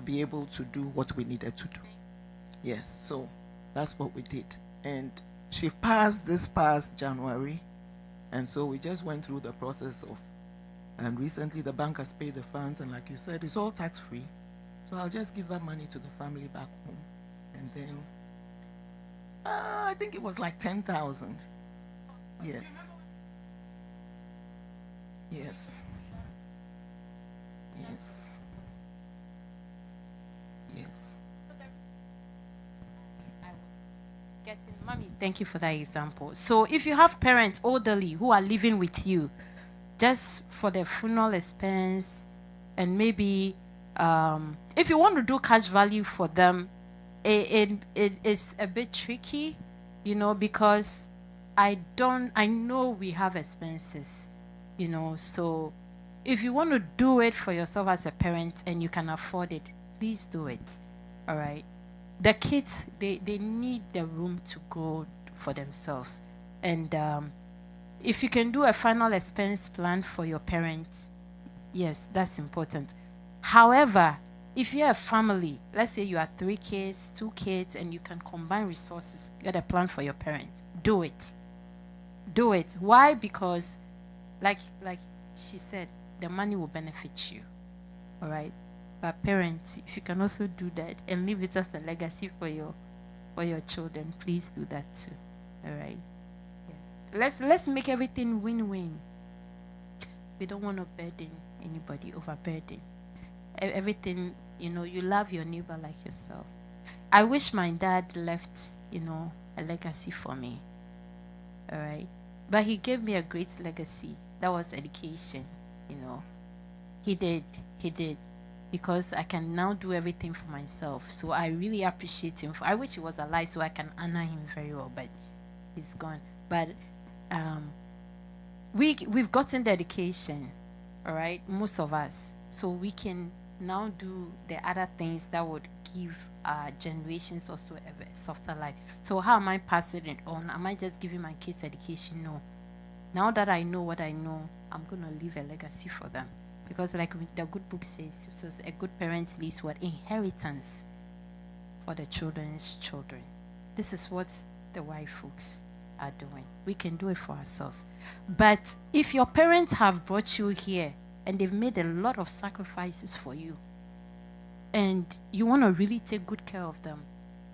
be able to do what we needed to do. Yes, so that's what we did. And she passed this past January, and so we just went through the process of, and recently the bank has paid the funds, and like you said, it's all tax-free. So I'll just give that money to the family back home. And then, I think it was like 10,000. Yes. Yes. Yes. Yes. Mommy, thank you for that example. So if you have parents, elderly, who are living with you, just for their funeral expense, and maybe if you want to do cash value for them, it is a bit tricky, because I know we have expenses, so if you want to do it for yourself as a parent and you can afford it, please do it. All right. The kids, they need the room to grow for themselves. And if you can do a final expense plan for your parents, yes, that's important. However, if you're a family, let's say you have 3 kids, 2 kids, and you can combine resources, get a plan for your parents, do it. Do it. Why? Because, like she said, the money will benefit you. All right? But parents, if you can also do that and leave it as a legacy for your children, please do that too. All right? Yeah. Let's make everything win-win. We don't want to burden anybody, overburden. Everything, you love your neighbor like yourself. I wish my dad left, a legacy for me. All right? But he gave me a great legacy. That was education, He did. Because I can now do everything for myself. So I really appreciate him. I wish he was alive so I can honor him very well, but he's gone. But we've gotten the education, all right, most of us. So we can now do the other things that would give our generations also a softer life. So how am I passing it on? Am I just giving my kids education? No. Now that I know what I know, I'm going to leave a legacy for them. Because like the good book says, so a good parent leaves what? Inheritance for the children's children. This is what the white folks are doing. We can do it for ourselves. But if your parents have brought you here and they've made a lot of sacrifices for you, and you want to really take good care of them,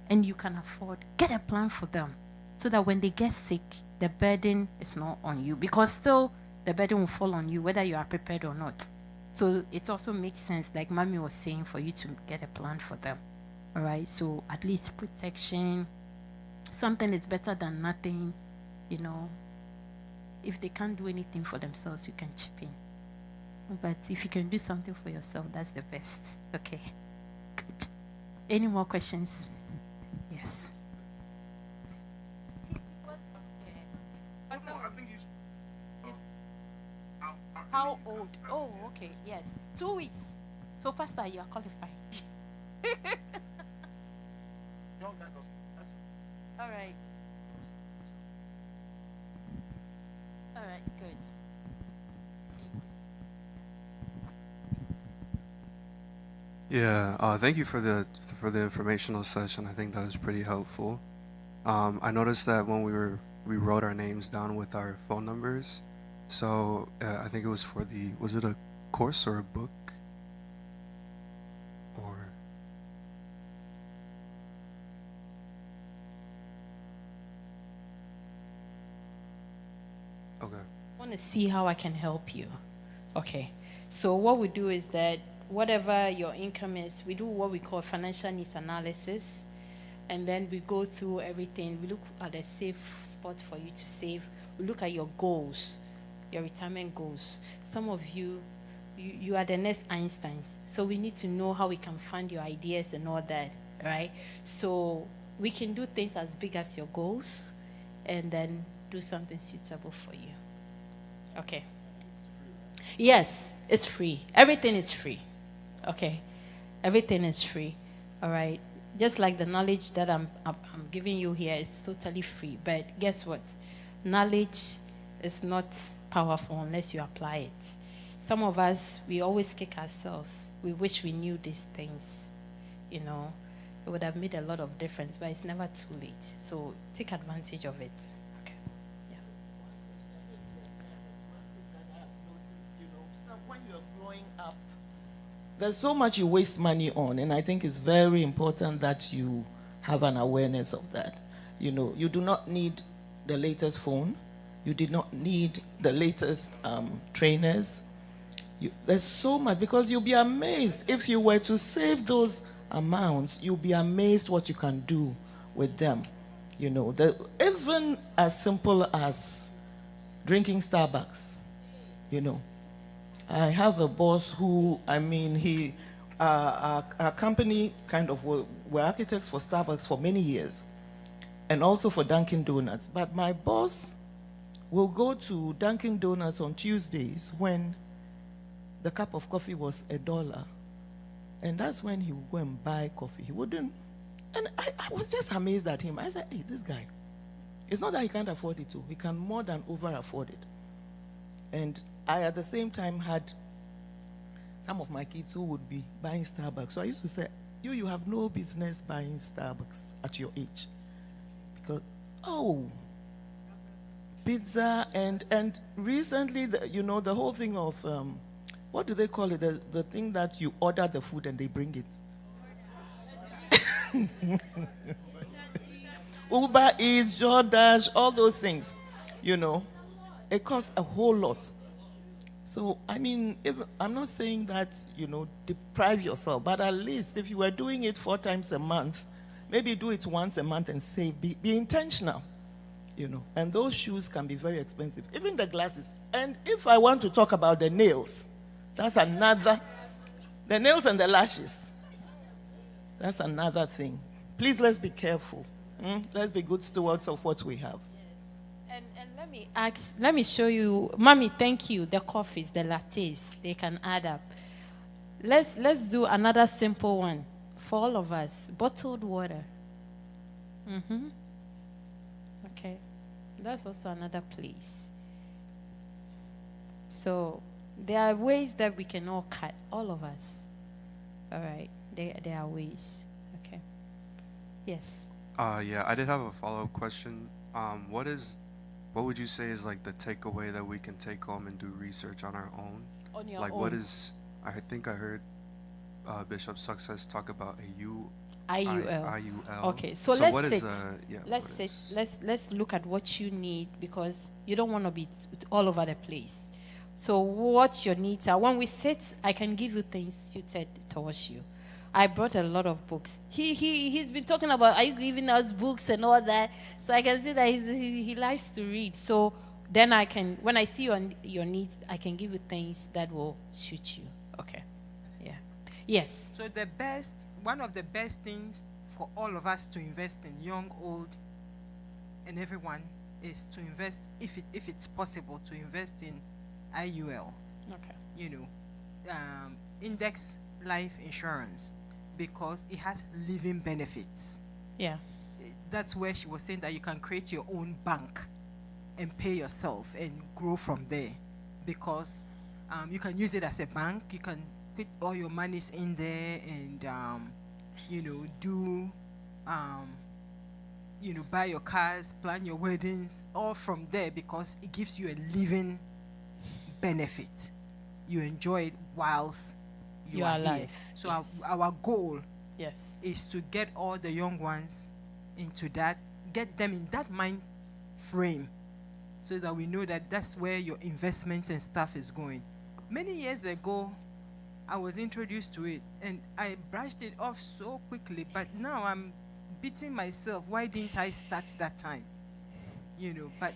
and you can afford, get a plan for them so that when they get sick, the burden is not on you. Because still, the burden will fall on you whether you are prepared or not. So it also makes sense, like Mommy was saying, for you to get a plan for them. All right? So at least protection. Something is better than nothing. If they can't do anything for themselves, you can chip in. But if you can do something for yourself, that's the best. Okay. Good. Any more questions? Yes. How old? Oh, okay, yes. 2 weeks. So, Pastor, you are qualified. All right. All right, good. Yeah, thank you for the informational session. I think that was pretty helpful. I noticed that when we wrote our names down with our phone numbers. So I think it was for was it a course or a book? Or okay. I want to see how I can help you. Okay. So what we do is that whatever your income is, we do what we call financial needs analysis. And then we go through everything. We look at a safe spot for you to save. We look at your goals, your retirement goals. Some of you are the next Einsteins. So we need to know how we can fund your ideas and all that, right? So we can do things as big as your goals and then do something suitable for you. Okay. Yes, it's free. Everything is free. Okay. Everything is free. All right. Just like the knowledge that I'm giving you here is totally free. But guess what? Knowledge is not powerful unless you apply it. Some of us, we always kick ourselves. We wish we knew these things you know, it would have made a lot of difference, but it's never too late. So take advantage of it. Okay. Yeah. When you're growing up, there's so much you waste money on, and I think it's very important that you have an awareness of that. You know, you do not need the latest phone. You did not need the latest trainers. There's so much, because you'll be amazed if you were to save those amounts. You'll be amazed what you can do with them. You know, even as simple as drinking Starbucks. You know, I have a boss who, I mean, our company kind of were architects for Starbucks for many years, and also for Dunkin' Donuts. But my boss will go to Dunkin' Donuts on Tuesdays when the cup of coffee was $1. And that's when he would go and buy coffee. He wouldn't. And I was just amazed at him. I said, hey, this guy, it's not that he can't afford it too. He can more than over afford it. And I, at the same time, had some of my kids who would be buying Starbucks. So I used to say, you have no business buying Starbucks at your age. Because, pizza, and recently, the whole thing of, what do they call it? The thing that you order the food and they bring it. Uber Eats, DoorDash, all those things, it costs a whole lot. So, I mean, I'm not saying that, deprive yourself, but at least if you were doing it 4 times a month, maybe do it once a month and save. Be intentional, And those shoes can be very expensive, even the glasses. And if I want to talk about the nails, that's another, the nails and the lashes, that's another thing. Please, let's be careful. Let's be good stewards of what we have. Yes. And let me show you, Mommy, thank you. The coffees, the lattes, they can add up. Let's do another simple one for all of us. Bottled water. Okay. That's also another place. So there are ways that we can all cut, all of us. All right. There are ways. Okay. Yes. Yeah, I did have a follow-up question. What would you say is like the takeaway that we can take home and do research on our own? On your like own. what is, I think I heard Bishop Success talk about a IUL. IUL. Okay, so what let's is, sit. yeah, Let's what sit. is- Let's look at what you need, because you don't want to be all over the place. So what your needs are. When we sit, I can give you things suited towards you. I brought a lot of books. He's been talking about, are you giving us books and all that? So I can see that he likes to read. So then I can, when I see your needs, I can give you things that will suit you. Okay. Yeah. Yes. So one of the best things for all of us to invest in, young, old, and everyone, is to invest, if it's possible, to invest in IULs. Okay. Index life insurance, because it has living benefits. Yeah. That's where she was saying that you can create your own bank and pay yourself and grow from there, because you can use it as a bank. You can put all your monies in there and buy your cars, plan your weddings, all from there, because it gives you a living benefit. You enjoy it whilst you are alive. here. So Yes. our goal Yes. is to get all the young ones into that, get them in that mind frame, so that we know that that's where your investments and stuff is going. Many years ago, I was introduced to it and I brushed it off so quickly, but now I'm beating myself. Why didn't I start that time? But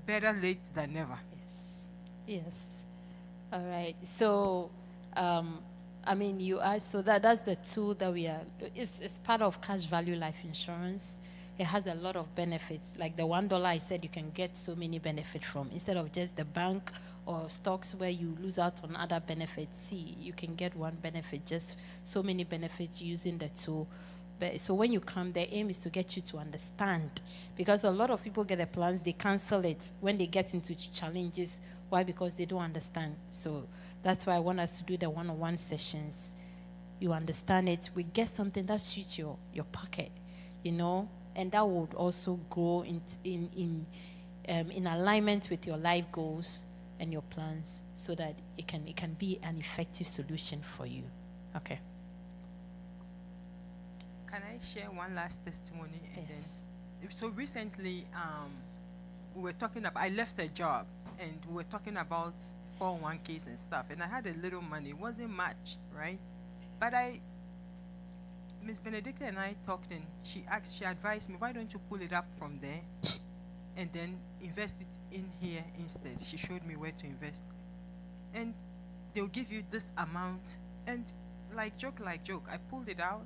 better late than never. Yes. Yes. All right. So, you are, so that's the tool that we are, it's part of cash value life insurance. It has a lot of benefits. Like the $1 I said, you can get so many benefits from, instead of just the bank or stocks where you lose out on other benefits. See, you can get one benefit, just so many benefits using the tool. So when you come, the aim is to get you to understand, because a lot of people get the plans, they cancel it when they get into challenges. Why? Because they don't understand. So that's why I want us to do the one-on-one sessions you understand it, we get something that suits your pocket, you know, and that would also grow in alignment with your life goals and your plans, so that it can be an effective solution for you. Okay. Can I share one last testimony? And Yes. then, so recently, we were talking about, I left a job, and we were talking about 401ks and stuff, and I had a little money. It wasn't much, right? But Miss Benedicta and I talked, and she advised me, why don't you pull it up from there and then invest it in here instead? She showed me where to invest. And they'll give you this amount, and like joke, I pulled it out,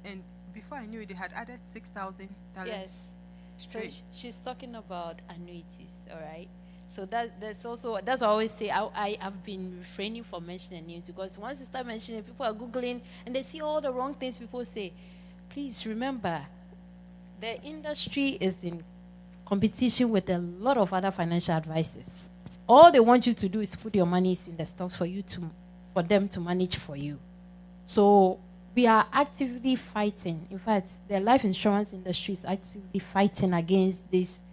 and before I knew it, they had added $6,000 Yes. So straight. she's talking about annuities, all right? So that's what I always say. I've been refraining from mentioning names, because once you start mentioning, people are Googling and they see all the wrong things people say. Please remember, the industry is in competition with a lot of other financial advisors. All they want you to do is put your money in the stocks for them to manage for you. So we are actively fighting. In fact, the life insurance industry is actively fighting against these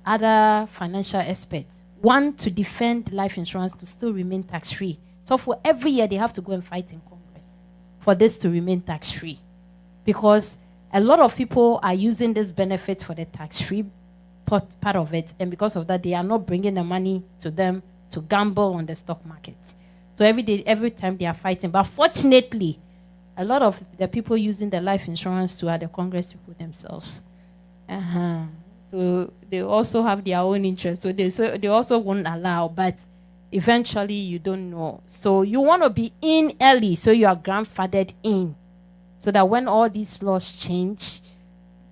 other financial experts. One, to defend life insurance to still remain tax-free. So for every year, they have to go and fight in Congress for this to remain tax-free. Because a lot of people are using this benefit for the tax-free part of it. And because of that, they are not bringing the money to them to gamble on the stock market. So every time they are fighting. But fortunately, a lot of the people using the life insurance too are the Congress people themselves. So they also have their own interests. So they also won't allow, but eventually you don't know. So you want to be in early, so you are grandfathered in, so that when all these laws change,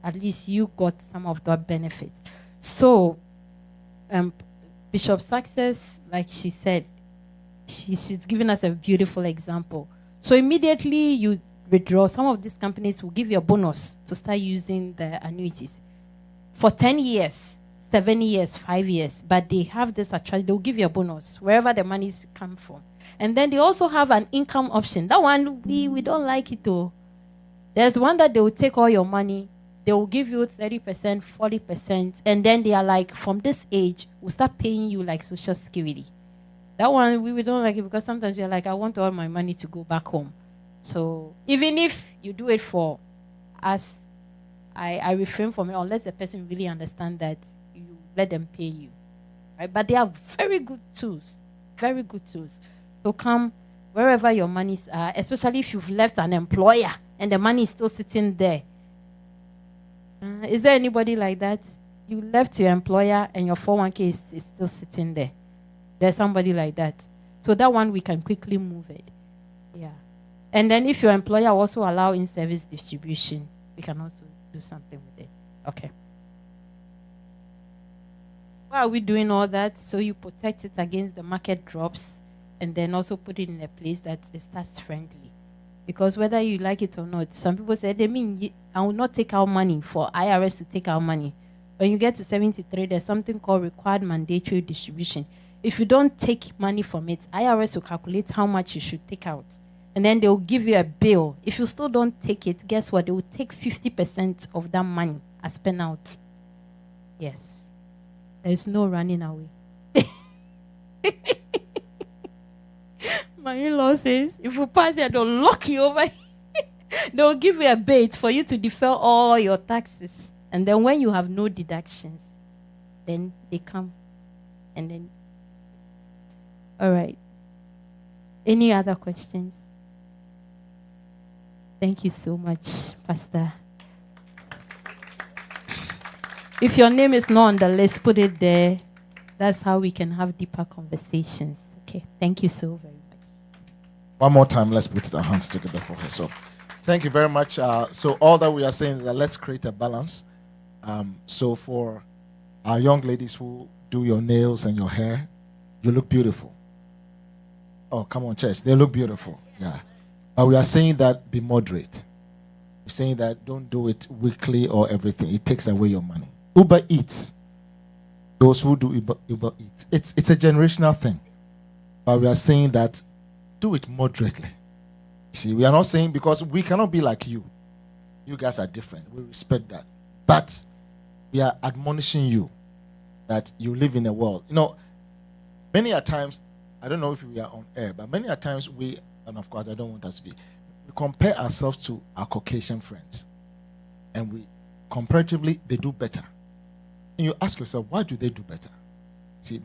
at least you got some of that benefit. So Bishop Success, like she said, she's given us a beautiful example. So immediately you withdraw, some of these companies will give you a bonus to start using the annuities for 10 years, 7 years, 5 years. But they have this attraction, they'll give you a bonus wherever the money's come from. And then they also have an income option. That one, we don't like it though. There's one that they will take all your money, they will give you 30%, 40%, and then they are like, from this age, we'll start paying you like Social Security. That one, we don't like it, because sometimes you're like, I want all my money to go back home. So even if you do it for us, I refrain from it unless the person really understands that you let them pay you. Right? But they are very good tools. Very good tools. So come wherever your monies are, especially if you've left an employer and the money is still sitting there. Is there anybody like that? You left your employer and your 401k is still sitting there. There's somebody like that. So that one, we can quickly move it. Yeah. And then if your employer also allow in-service distribution, we can also do something with it. Okay. Why are we doing all that? So you protect it against the market drops, and then also put it in a place that is tax friendly. Because whether you like it or not, some people say, they mean I will not take out money for IRS to take out money. When you get to 73, there's something called required mandatory distribution. If you don't take money from it, IRS will calculate how much you should take out. And then they will give you a bill. If you still don't take it, guess what? They will take 50% of that money as penalty. Yes. There is no running away. My in-law says, if you pass here, they'll lock you over. They'll give you a bait for you to defer all your taxes. And then when you have no deductions, then they come. And then, all right. Any other questions? Thank you so much, Pastor. If your name is not on the list, put it there. That's how we can have deeper conversations. Okay, thank you so very much. One more time, let's put our hands together for her. So, thank you very much. So, all that we are saying is that let's create a balance. So, for our young ladies who do your nails and your hair, you look beautiful. Oh, come on, church. They look beautiful. Yeah. But we are saying that be moderate. We're saying that don't do it weekly or everything. It takes away your money. Uber Eats. Those who do Uber Eats. It's a generational thing. But we are saying that do it moderately. See, we are not saying because we cannot be like you. You guys are different. We respect that. But we are admonishing you that you live in a world. You know, many a times, I don't know if we are on air, but many a times we, and of course I don't want us to be, we compare ourselves to our Caucasian friends. And we, comparatively, they do better. And you ask yourself, why do they do better? See,